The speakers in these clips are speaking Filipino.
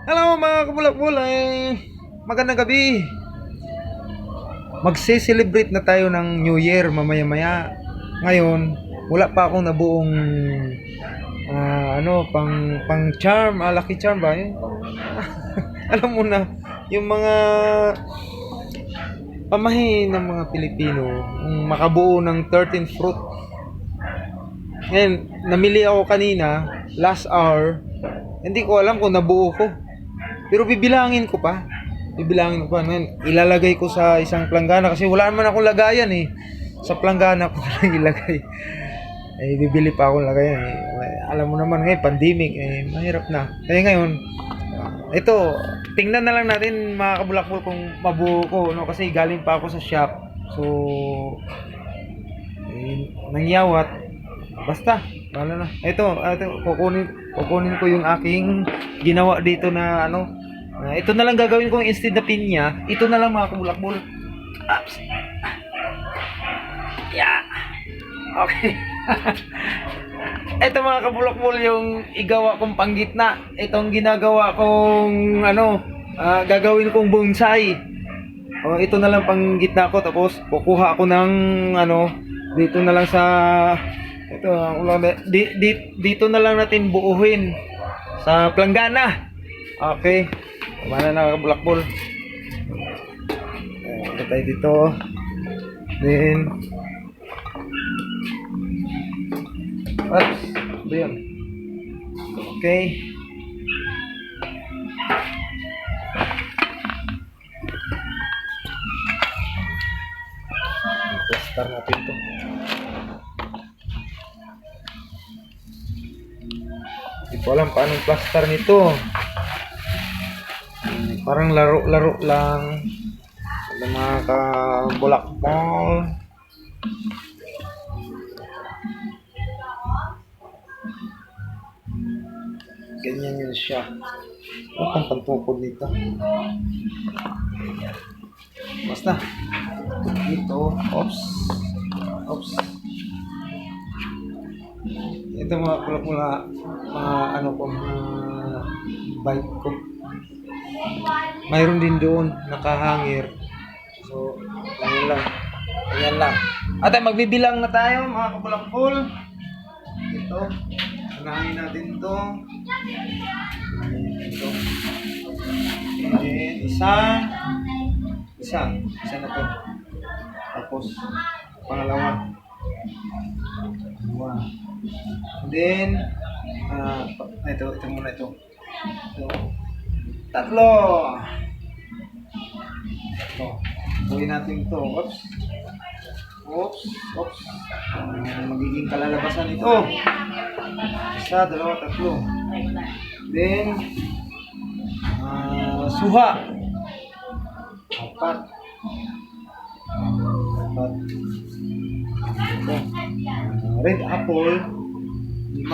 Hello mga kabulak-bulay! Magandang gabi! Magse-celebrate na tayo ng New Year mamaya-maya. Ngayon, wala pa akong nabuong pang charm, lucky charm ba? Yung, alam mo na, yung mga pamahi ng mga Pilipino, yung makabuo ng 13th fruit. Ngayon, namili ako kanina, last hour, hindi ko alam kung nabuo ko. Pero bibilangin ko pa. Bibilangin ko pa. Ngayon, ilalagay ko sa isang planggana kasi wala naman akong lagayan eh. Sa planggana ko lang ilagay. Eh, bibili pa akong lagayan eh. Alam mo naman ngayon, pandemic eh, mahirap na. Kaya ngayon, ito, tingnan na lang natin mga kabulakbol kung mabuo ko, no? Kasi galing pa ako sa shop. So, nangyawat. Basta, wala na. Ito, kukunin ko yung aking ginawa dito na ito na lang gagawin ko instead na pinya. Ito na lang mga kabulakbol. Ups. Yeah. Okay. Ito mga kabulakbol yung igawa kong panggitna. Itong ginagawa kong gagawin kong bonsai. Ito na lang panggitna ko, tapos kukuha ako ng dito na lang sa ito, dito na lang natin buuhin sa planggana. Okay. Kumana na kabulakbol. Ito tayo dito. Then ito yun. Okay. Plaster natin ito. Hindi ko alam paano plaster nito. Parang laro-laro lang. Sa mga kabulakbol. Ganyan yun siya. Ano pang pantukod nito? Basta. Dito. Oops. Oops. Ito mga pula-pula. Mga bike ko. Mayroon din doon. Nakahangir. So, ganyan lang. Ganyan lang. At magbibilang na tayo mga kabulakbol. Ito. Unahin natin ito. Ito. And isa na to. Tapos pangalawa. And then ito muna ito. Ito. Tatlo. Ito. Buuin natin ito. Oops. Magiging kalalabasan ito. Isa, dalawa, tatlo. Then suha. Apat. Ito. Red apple. 5.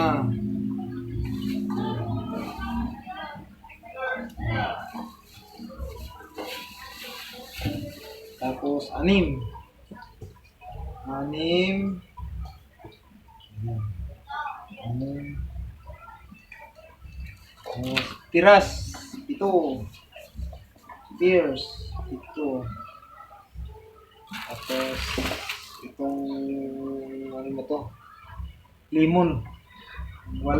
Tapos 6. Tiras 7. Pears 7. Tapos itong limon 8.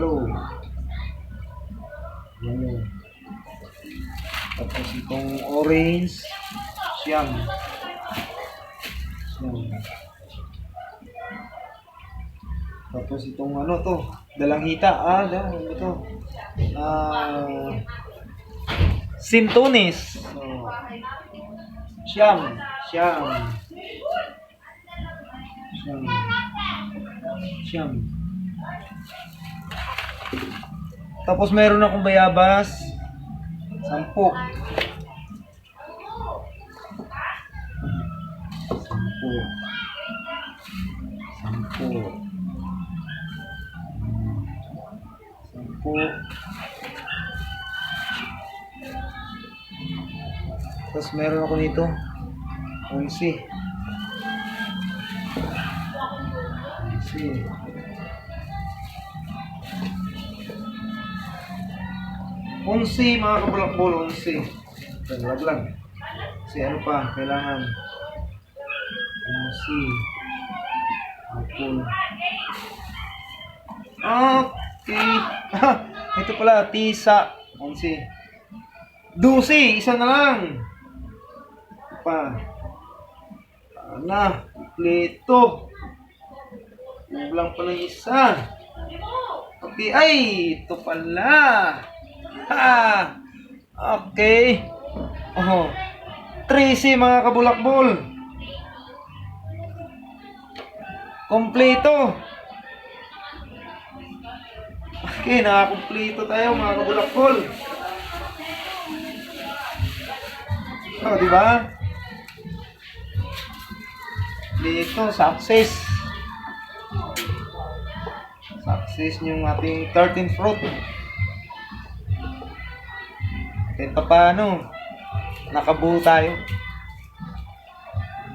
Tapos itong orange 9. Tapos itong dalanghita, ito. Sintunis. Siyam. Tapos meron akong bayabas. 10. 10. Tapos meron ako nito 11. 11 mga kabulakbol, 11. Lag lang. Kasi ano pa, kailangan 11. Apple. Okay. Ito pala, tisa. 11. 12, isa na lang. Pa. Ana, kompleto. Kulang pa ng isa. Okay, ay, ito pala. Ha! Okay. Oh. 13 mga kabulakbol. Kompleto. Okay, nakakompleto tayo mga kabulakbol. Oh, di ba? Dito, success. Success yung ating 13th fruit. Kahit pa paano, nakabuo tayo.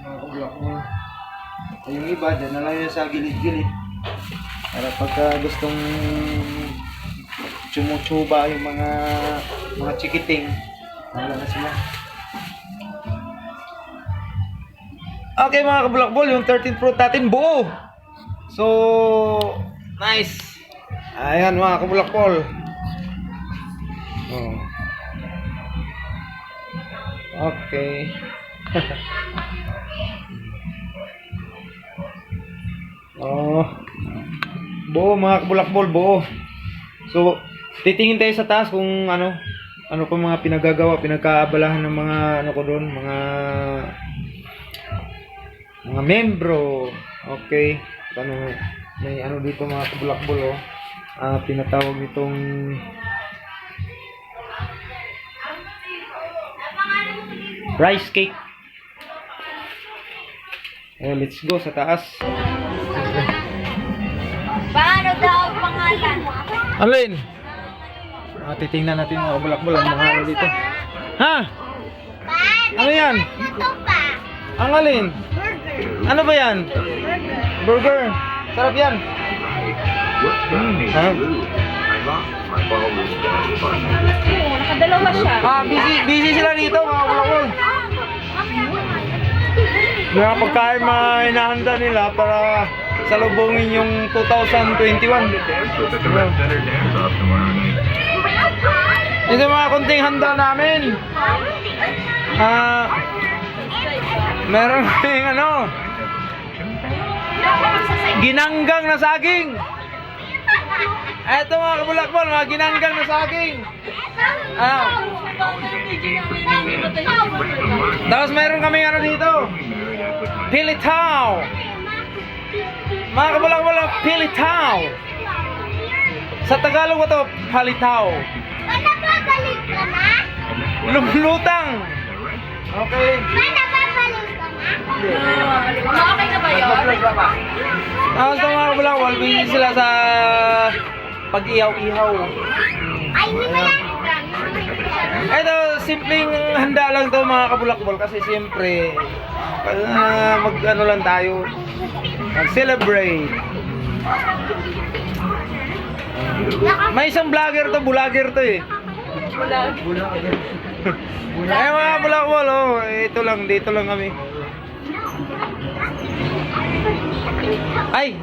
Mga kabulakbol. Yung iba, dyan na lang yun sa gilid-gilid. Para pagka gustong tsumutsuba yung mga chikiting, wala na sila. Okay mga kabulakbol, yung 13th fruit natin buo. So, nice. Ayan mga kabulakbol. Oh. Okay. Oh. Buo mga kabulakbol, buo. So, titingin tayo sa taas kung ano pa mga pinagagawa, pinagkaabalahan ng mga ano ko doon, mga membro. Okay. Ano, may ano dito mga kabulakbol, oh. Pinatawag nitong rice cake. Let's go sa taas. Paano daw ang pangalan? Alin? Titingnan natin mga kabulakbol ang mga ano dito. Ha? Ano yan? Ito pa. Ang alin? Burger. Ano ba yan? Burger. Sarap yan. Ha? Oo, nakadalawa siya. Busy sila dito mga kabulakbol. Mga pagkain mga hinahanda nila para salubungin yung 2021. Ito mga konting handa namin. Meron kaming ano, ginanggang na saging. Ito mga kabulakbol, mga ginanggang na saging. Tapos meron kaming ano dito, pilitaw. Mga kabulakbol, pilitaw. Sa Tagalog ito, palitaw. Babalik ka na? Lumulutang. Okay. Babalik ka na? Okay na ba yun? Tapos mga kabulakbol, busy sila sa pag-ihaw-ihaw. Ay, hindi ba yan? Ito, simpleng handa lang to mga kabulakbol kasi siyempre mag-ano lang tayo, mag-celebrate. May isang vlogger to, bulager to eh. Ay mga kabulakbol, oh, ito lang, dito lang kami. Ay,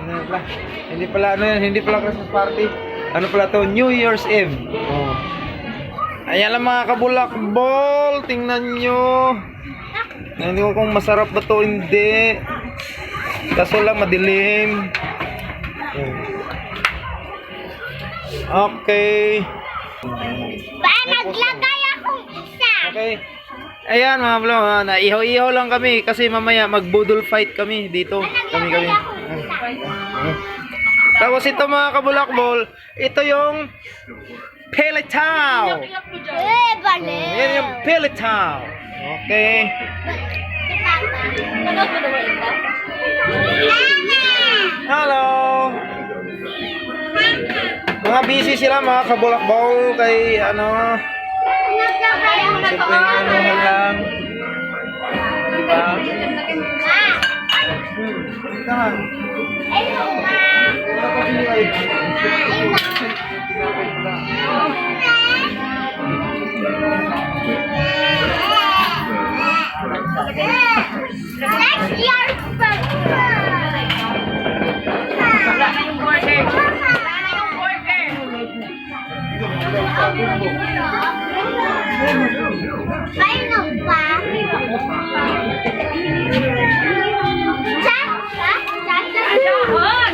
hindi pala ano yan, hindi pala Christmas party. Ano pala to, New Year's Eve. Oh. Ayan lang mga kabulakbol, tingnan nyo. Hindi ko kung masarap ba to, hindi. Kaso lang madilim. Okay. Ba, naglagay akong isa. Okay. Ayan mga vlog, naihaw-ihaw lang kami kasi mamaya mag-budol fight kami dito. Kami. Tapos ito mga kabulakbol, ito yung pilitaw. Balik. Yan yung pilitaw. Okay. Hello. Mga busy sila mga kabulakbol kay ano. Siyempre ano lang. Diba? Ikaw. bumbo. Paano pa? Ayun!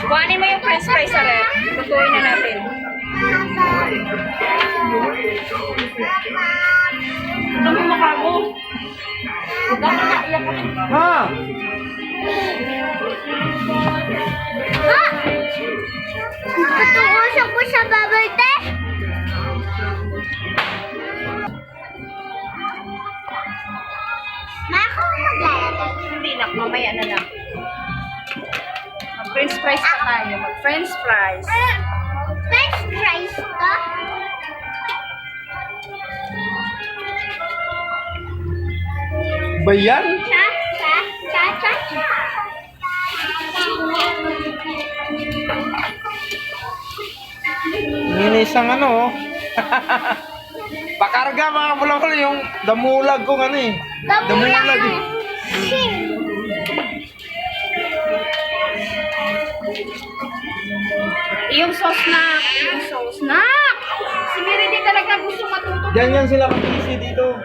Kuhanin mo yung french fries sa ref. Lutuin na natin. Ito mo mukha mo. Ha? Patuusap ko sa bubble tea. Mako maglalagay. Hindi na, mamaya na lang. Mag-french fries pa tayo. Mag-french fries. French fries ka? Ba yan? Cha, cha, cha, cha, cha. Yun isang ano, oh. Pakarga mga bulakol yung damulag kong ano eh. Damulag eh. Yung sauce na. Yung sauce na. Si Mary di talaga gusto matuto. Yan sila busy dito.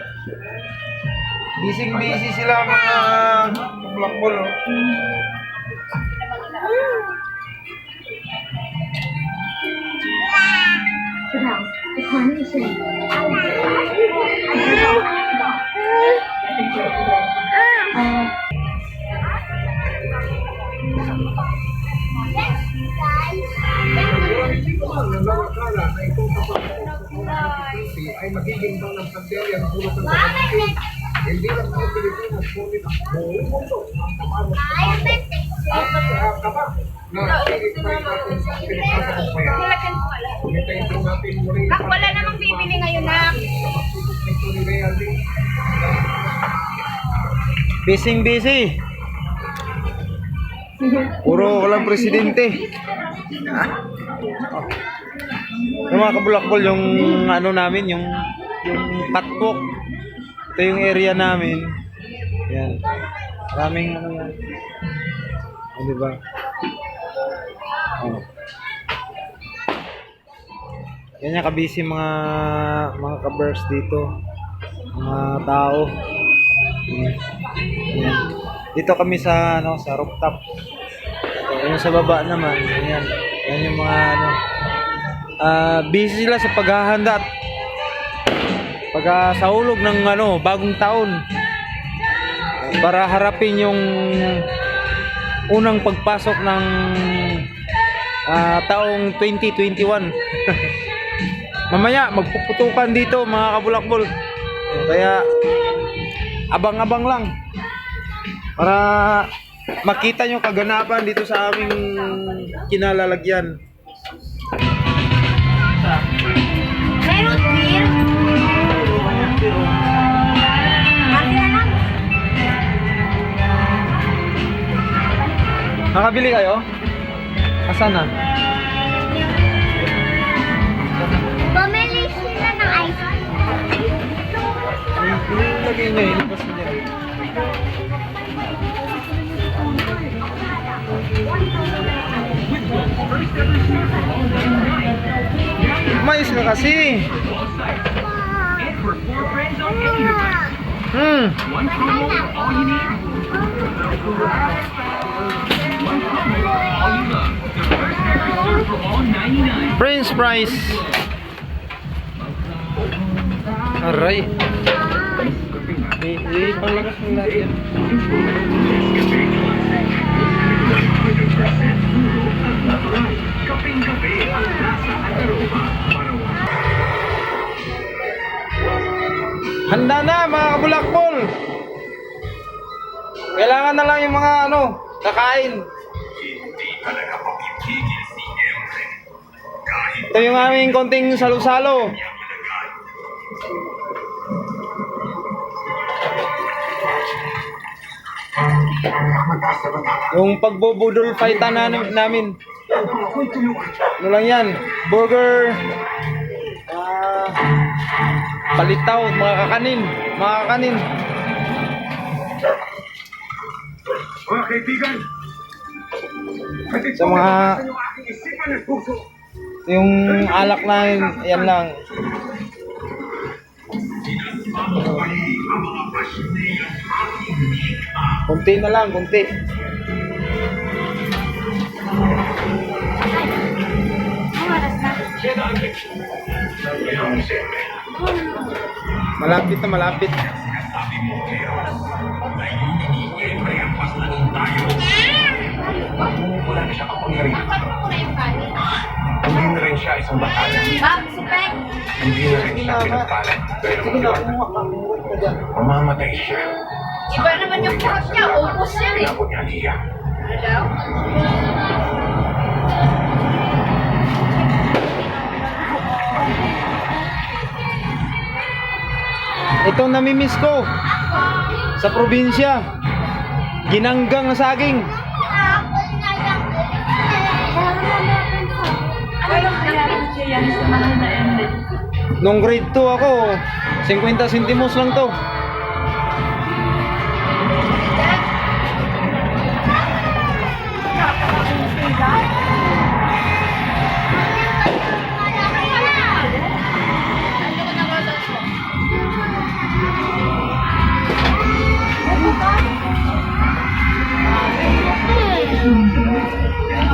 Busy sila mga bulakol, oh. Ay magiging bang ng pandemya ng ulo ng hindi lang mga Pilipinas, ngunit ang buong mundo ang kamarot na i-try natin sa Pilipinas kaya. Hintayin din natin muli. Wala namang bibili ngayon na. Busy. Puro walang presidente. Yung mga kabulakbol, yung ano namin, yung patpok. Ito yung area namin. Yan. Maraming ano yan. O, diba? Oh. Yan yung kabisi mga kabers dito. Mga tao. Yan. Dito kami sa sa rooftop. Ito, yung sa baba naman, yan. Yan yung mga busy sila sa paghahanda at pagkasahulog ng bagong taon para harapin yung unang pagpasok ng taong 2021. Mamaya magpuputukan dito mga kabulakbol, kaya abang-abang lang para makita nyo kaganapan dito sa aming kinalalagyan. Meron beer? Nakabili kayo? Asan na? Bumili sila ng ice cream. Lagay niya, ilabas niya. Mais ka kasi. French fries. Aray. Panglakas ng lahat yan. Handa na mga kabulakbol. Kailangan na lang yung mga kakain. Ito yung aming konting salo-salo. Yung pagbubudol fightan namin. Ano lang yan? Burger. Palitaw, mga kakanin. Mga kaibigan, Sa mga yung alak na yun, yan lang. Kunti na lang, kunti. Malapit na malapit. Wala na siya kapangyarihan. Hindi na rin siya isang batayan. Ma'am, si Peng. Hindi na rin siya pinagpalan. Pero Sige na, magdiwata. kumuha ka. Kumuha ka dyan. Mamamatay siya. Iba naman yung kurot niya. Upos yan eh. Inabot niya niya. Hello? Itong namimiss ko sa probinsya. Ginanggang na saging. Ano lang kaya siya yan sa mahal na ended? Nung grade 2 ako, 50 centimos lang to.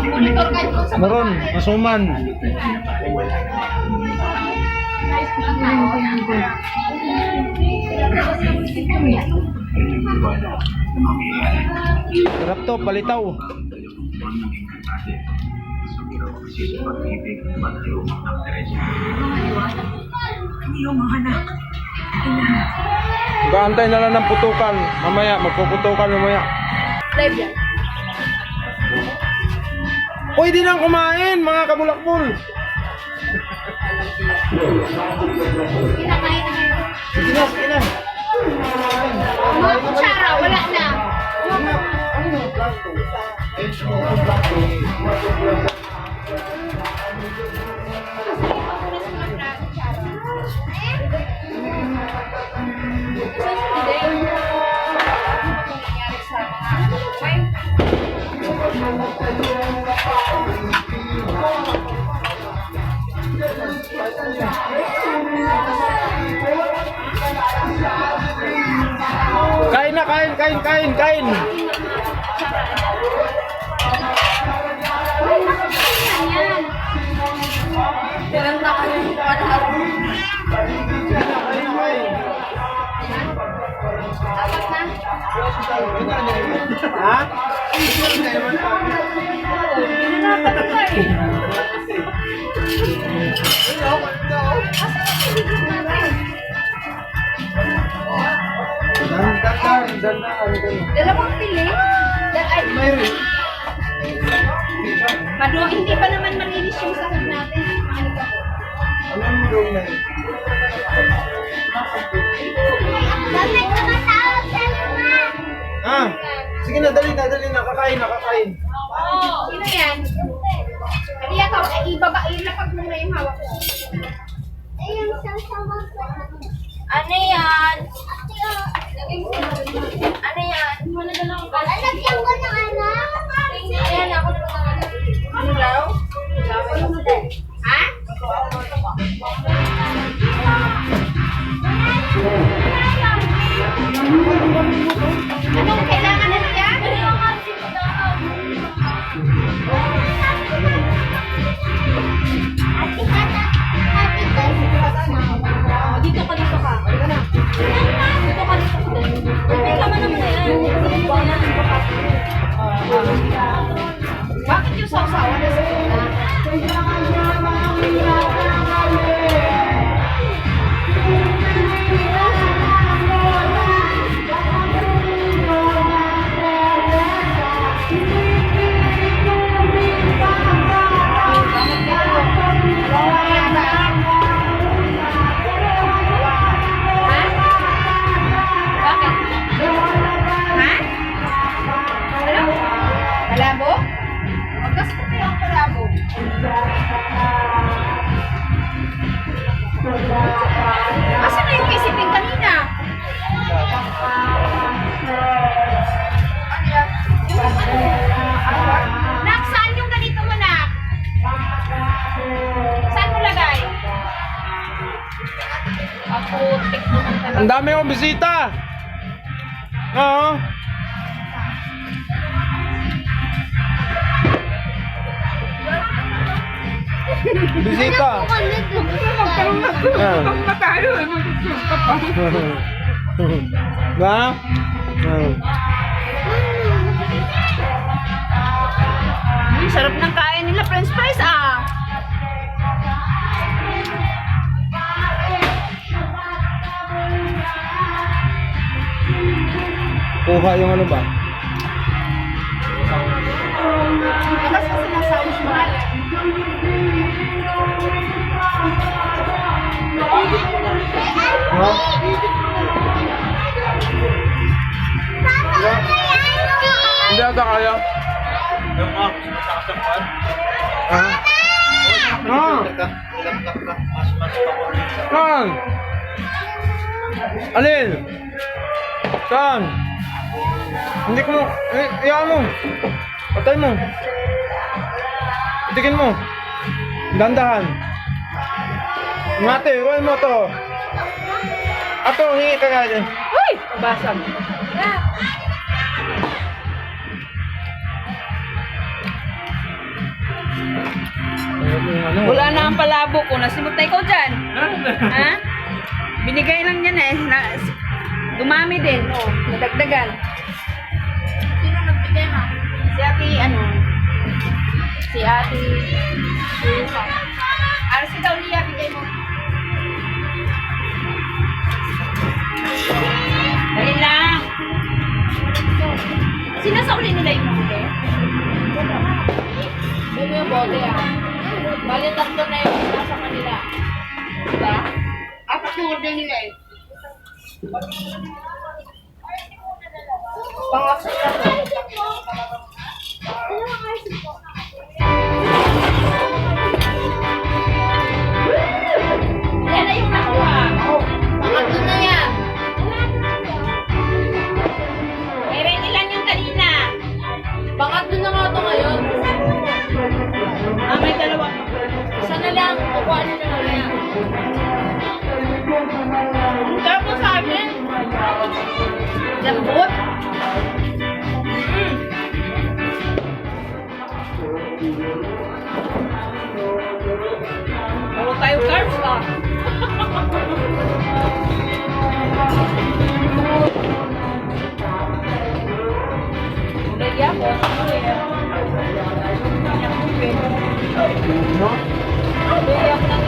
Monitor kayo po sa Meron, masuman. Sarap to, palitaw. Gaantay na lang ng putukan. Mamaya, magpuputukan mamaya. live yan. Pwede nang kumain, mga kabulakbol. Kinakain na ngayon. Sige na, sige na. Mga kutsara, wala na. Kain na, kain, kain, kain, kain. Pinanta ka yung panahal. Dapat na. Ha? Pinanatan ka eh. Dalawang pili? Mayroon. Hindi pa naman malinis yung sahod natin. Ano ka po? Anong mayroon na yun? Bakit tumatawag sa luma? Ah, sige na, dali na, dali na. Kakain na, kakain. Sino yan? Kaya ka, ibaba, ilapag mo na yung hawak ko. Ayun, sasawag ko. Ano yan? Ano yan? Wala na lang ba? Lalagyan ko ng ano? Ayan, ako na lang. Ano daw? Ha? Anong kailangan na yan? Dito ka, dito ka. Dito ka, dito ka. Tama naman na yan. Tama na yan. Ang dami kong bisita. Oo. Bisita. Ayan. Kung na tayo, mag-zoom ka pa. Ba? Sarap ng kain nila french fries ah. Kuha yung ano ba? Tapos kasi nasabi siya mahal. Ha? Hindi ata kaya. Ah. Ah. Saan? Alin? Saan? Hindi ko mo. Iyaan mo. Patay mo. Itikin mo. Dandahan. Ngate, kuhin mo to. Ato, hingi ka nga dyan. Uy! Basag. Ano? Wala na ang palabo ko. Nasimot na ikaw dyan. Ha? Binigay lang yan eh. Dumami din. Oh, nadagdagan. Sino nagbigay ma? Si ate, ano? Si ate... si daw niya, bigay mo. Dali lang. Sinasauli nila yung bote? Yung yung bote ah. Bali tatlo na yung nasa kanila. Diba? Apat yung order nila eh. Pang-action na to. Yan na yung nakuha. Pangatlo na yan. Meron ilan yung kanina? Pangatlo na nga ito ngayon. May dalawa. Isa na lang. Kukuha nyo na lang. Ang sarap mo sa akin. Lambot. Puro tayo carbs ah. Lagi ako. Lagi ako ng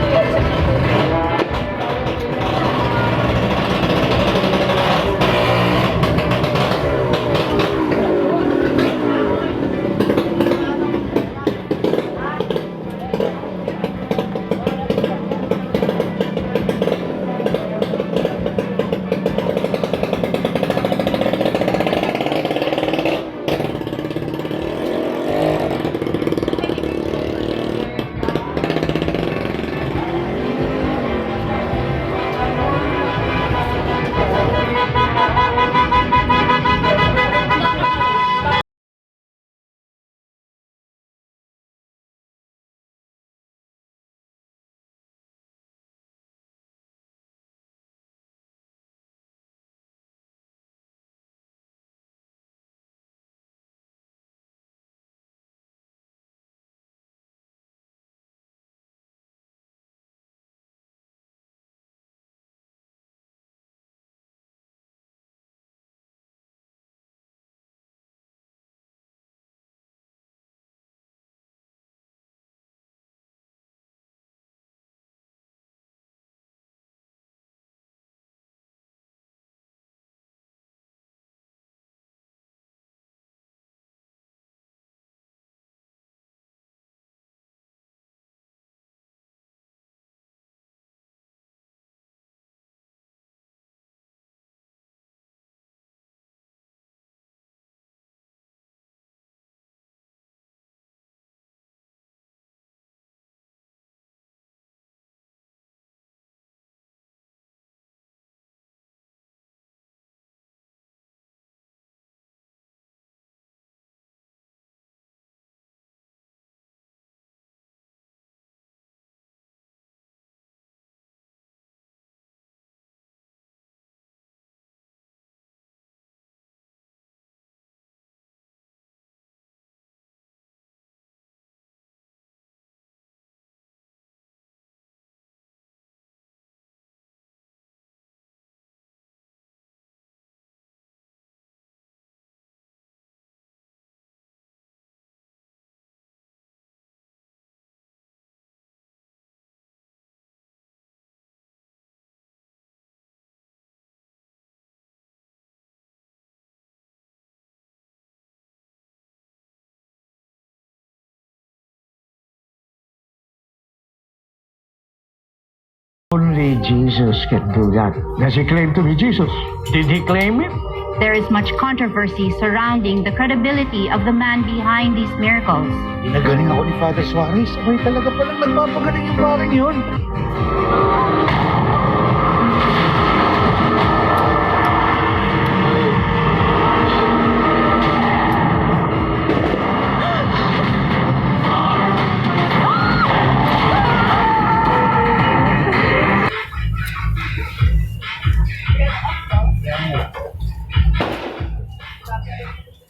Only Jesus can do that. Does he claim to be Jesus? Did he claim it? There is much controversy surrounding the credibility of the man behind these miracles. Ginagaling ako ni Father Suarez. Abay talaga palang nagpapagaling yung paring yun.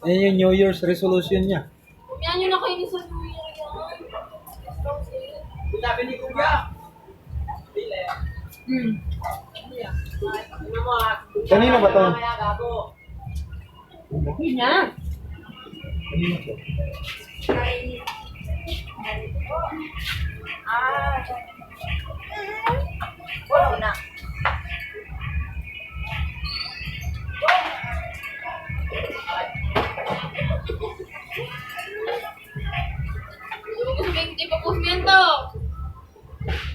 Yan yung New Year's resolution niya. Yan yun ako ini sa New Year Kanina ba to? Yun na. Wala na. Hindi ko sabihin kay Papus Miento.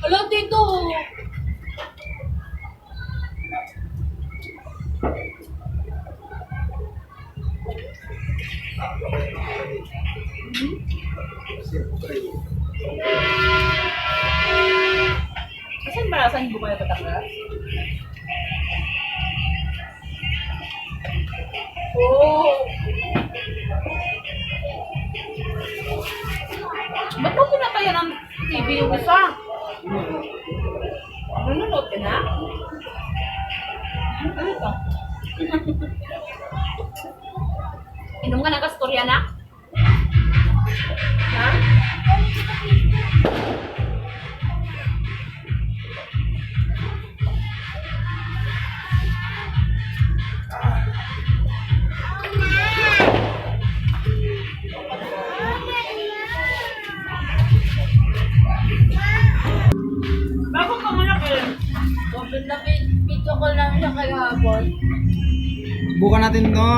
Hello, Tito. Saan ba? Saan yung buka na Batangas? Oh. Ba't mo pinataya ng TV yung isa? Nanonood ka na? Ano ito? Inom ka ng kastorya na? Ha? Bago ka malaki. Video ko lang siya kayo hapon. Subukan natin to.